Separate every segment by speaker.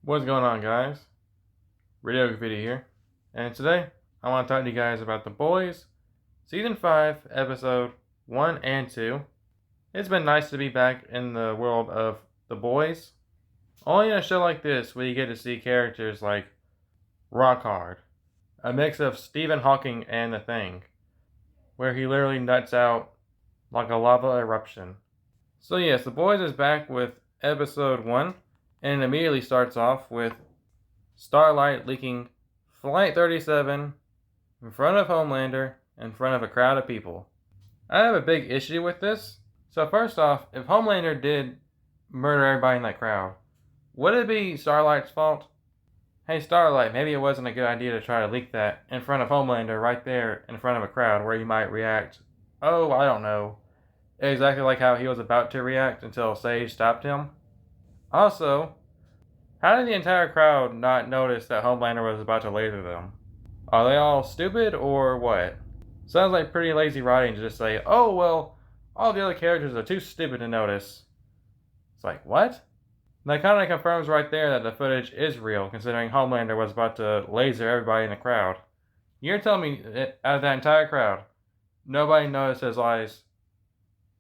Speaker 1: What's going on, guys? Radio Video here, and today I want to talk to you guys about The Boys, Season 5, Episode 1 and 2. It's been nice to be back in the world of The Boys. Only in a show like this where you get to see characters like Rockhard, a mix of Stephen Hawking and The Thing, where he literally nuts out like a lava eruption. So yes, The Boys is back with Episode 1. And it immediately starts off with Starlight leaking Flight 37 in front of Homelander, in front of a crowd of people. I have a big issue with this. So first off, if Homelander did murder everybody in that crowd, would it be Starlight's fault? Hey Starlight, maybe it wasn't a good idea to try to leak that in front of Homelander right there in front of a crowd where he might react, oh, I don't know, exactly like how he was about to react until Sage stopped him. Also, how did the entire crowd not notice that Homelander was about to laser them? Are they all stupid or what? Sounds like pretty lazy writing to just say, oh well, all the other characters are too stupid to notice. It's like, what? And that kind of confirms right there that the footage is real, considering Homelander was about to laser everybody in the crowd. You're telling me that out of that entire crowd, nobody noticed his eyes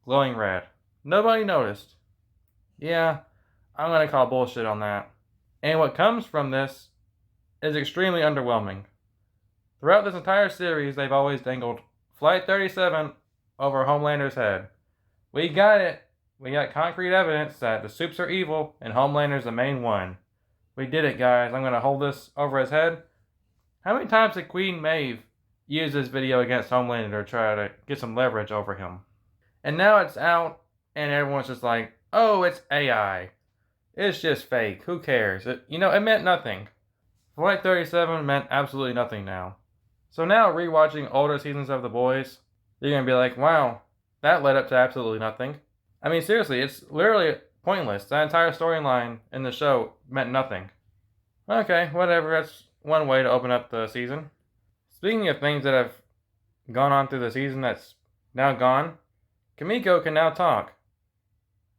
Speaker 1: glowing red? Nobody noticed. Yeah, I'm gonna call bullshit on that. And what comes from this is extremely underwhelming. Throughout this entire series, they've always dangled Flight 37 over Homelander's head. We got it. We got concrete evidence that the Supes are evil and Homelander's the main one. We did it, guys. I'm gonna hold this over his head. How many times did Queen Maeve use this video against Homelander to try to get some leverage over him? And now it's out, and everyone's just like, oh, it's AI. It's just fake. Who cares? It meant nothing. Flight 37 meant absolutely nothing now. So now, rewatching older seasons of The Boys, you're going to be like, wow, that led up to absolutely nothing. I mean, seriously, it's literally pointless. That entire storyline in the show meant nothing. Okay, whatever. That's one way to open up the season. Speaking of things that have gone on through the season that's now gone, Kimiko can now talk.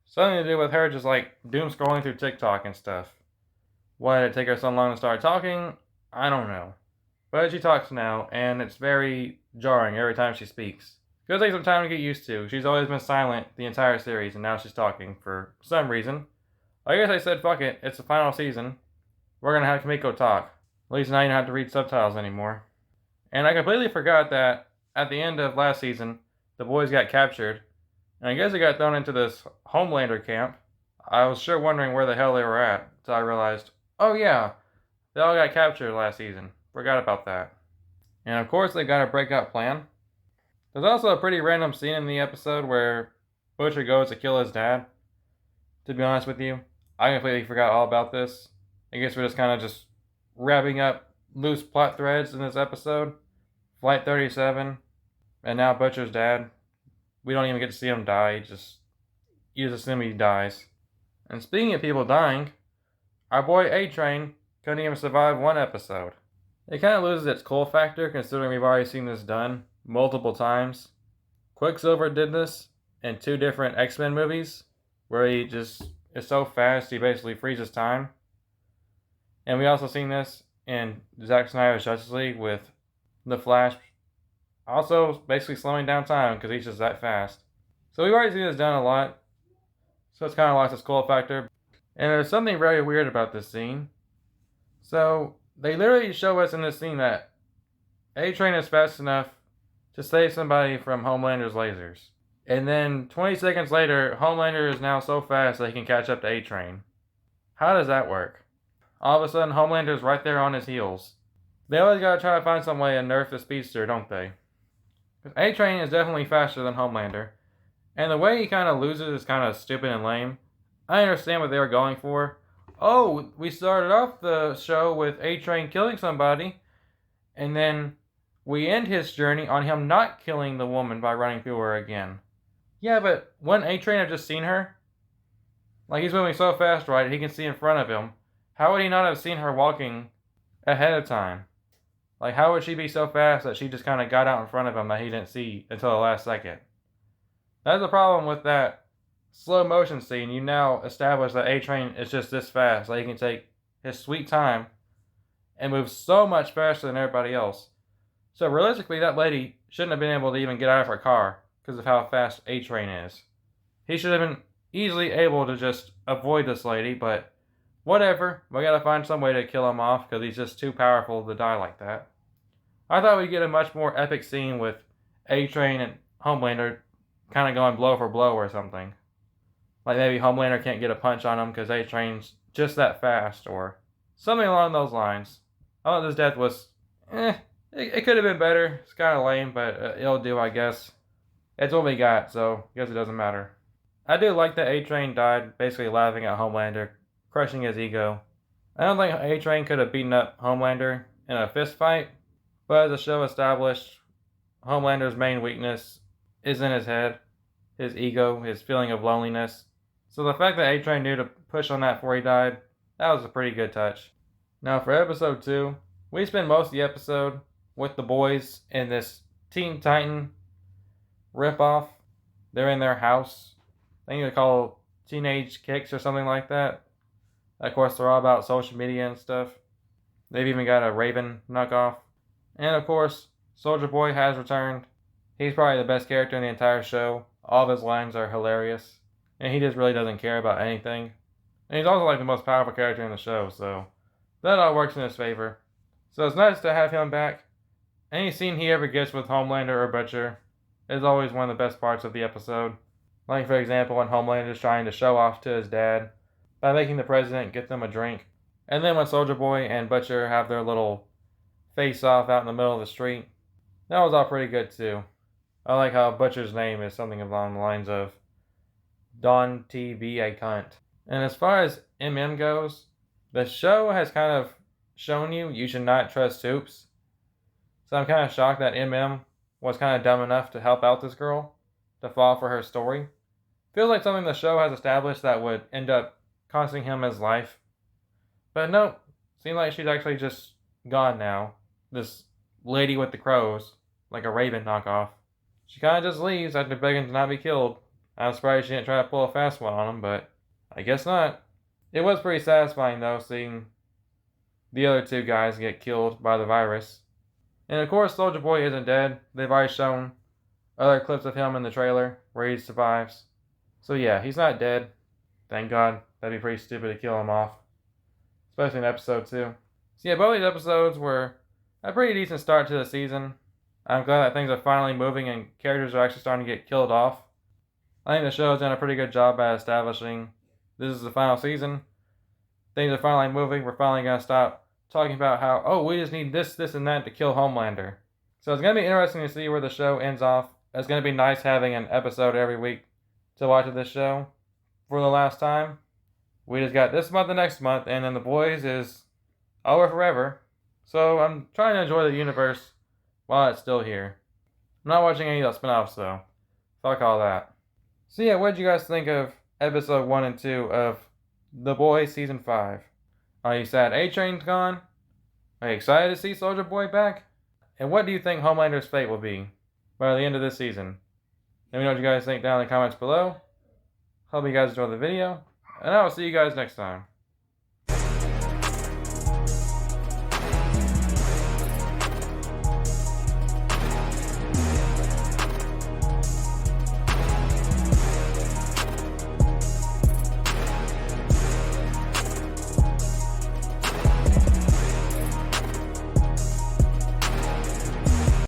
Speaker 1: Something to do with her just like doom scrolling through TikTok and stuff. Why did it take her so long to start talking? I don't know. But she talks now, and it's very jarring every time she speaks. It's gonna take some time to get used to. She's always been silent the entire series, and now she's talking for some reason. I guess I said, fuck it, it's the final season. We're gonna have Kimiko talk. At least now you don't have to read subtitles anymore. And I completely forgot that at the end of last season, the boys got captured. And I guess they got thrown into this Homelander camp. I was sure wondering where the hell they were at, until I realized, oh yeah, they all got captured last season. Forgot about that. And of course they got a breakout plan. There's also a pretty random scene in the episode where Butcher goes to kill his dad. To be honest with you, I completely forgot all about this. I guess we're just kind of just wrapping up loose plot threads in this episode. Flight 37, and now Butcher's dad. We don't even get to see him die, you just assume he dies. And speaking of people dying, our boy A-Train couldn't even survive one episode. It kind of loses its cool factor considering we've already seen this done multiple times. Quicksilver did this in 2 different X-Men movies, where he just is so fast he basically freezes time. And we also seen this in Zack Snyder's Justice League with The Flash, also basically slowing down time because he's just that fast. So we've already seen this done a lot, so it's kind of lost its cool factor. And there's something very weird about this scene. So they literally show us in this scene that A-Train is fast enough to save somebody from Homelander's lasers. And then 20 seconds later, Homelander is now so fast that he can catch up to A-Train. How does that work? All of a sudden, Homelander's right there on his heels. They always gotta try to find some way to nerf the speedster, don't they? Because A-Train is definitely faster than Homelander. And the way he kind of loses is kind of stupid and lame. I understand what they were going for. Oh, we started off the show with A-Train killing somebody. And then we end his journey on him not killing the woman by running through her again. Yeah, but wouldn't A-Train have just seen her? Like, he's moving so fast, right, he can see in front of him. How would he not have seen her walking ahead of time? Like, how would she be so fast that she just kind of got out in front of him that he didn't see until the last second? That's the problem with that slow motion scene. You now establish that A-Train is just this fast, so he can take his sweet time and moves so much faster than everybody else. So realistically, that lady shouldn't have been able to even get out of her car because of how fast A-Train is. He should have been easily able to just avoid this lady, but whatever. We gotta find some way to kill him off because he's just too powerful to die like that. I thought we'd get a much more epic scene with A-Train and Homelander kind of going blow for blow or something. Like maybe Homelander can't get a punch on him because A-Train's just that fast or something along those lines. I thought this death was, it could have been better. It's kind of lame, but it'll do, I guess. It's what we got, so I guess it doesn't matter. I do like that A-Train died basically laughing at Homelander, crushing his ego. I don't think A-Train could have beaten up Homelander in a fist fight, but as the show established, Homelander's main weakness is in his head, his ego, his feeling of loneliness. So the fact that A-Train knew to push on that before he died, that was a pretty good touch. Now for episode 2, we spend most of the episode with the boys in this Teen Titan ripoff. They're in their house. I think they call Teenage Kicks or something like that. Of course, they're all about social media and stuff. They've even got a Raven knockoff. And of course, Soldier Boy has returned. He's probably the best character in the entire show. All of his lines are hilarious. And he just really doesn't care about anything. And he's also like the most powerful character in the show, so that all works in his favor. So it's nice to have him back. Any scene he ever gets with Homelander or Butcher is always one of the best parts of the episode. Like for example when Homelander is trying to show off to his dad by making the president get them a drink. And then when Soldier Boy and Butcher have their little face-off out in the middle of the street. That was all pretty good too. I like how Butcher's name is something along the lines of Don T. be a cunt. And as far as MM goes, the show has kind of shown you should not trust Hoops. So I'm kind of shocked that MM was kind of dumb enough to help out this girl, to fall for her story. Feels like something the show has established that would end up costing him his life. But nope, seems like she's actually just gone now. This lady with the crows, like a Raven knockoff. She kind of just leaves after begging to not be killed. I'm surprised she didn't try to pull a fast one on him, but I guess not. It was pretty satisfying though, seeing the other two guys get killed by the virus. And of course, Soldier Boy isn't dead. They've already shown other clips of him in the trailer where he survives. So yeah, he's not dead. Thank God. That'd be pretty stupid to kill him off. Especially in episode 2. So yeah, both these episodes were a pretty decent start to the season. I'm glad that things are finally moving and characters are actually starting to get killed off. I think the show has done a pretty good job at establishing this is the final season. Things are finally moving. We're finally going to stop talking about how, oh, we just need this, and that to kill Homelander. So it's going to be interesting to see where the show ends off. It's going to be nice having an episode every week to watch of this show for the last time. We just got this month and next month, and then The Boys is over forever. So I'm trying to enjoy the universe while it's still here. I'm not watching any of those spin-offs though. Fuck all that. So yeah, what did you guys think of episode 1 and 2 of The Boys Season 5? Are you sad A-Train's gone? Are you excited to see Soldier Boy back? And what do you think Homelander's fate will be by the end of this season? Let me know what you guys think down in the comments below. Hope you guys enjoyed the video, and I will see you guys next time.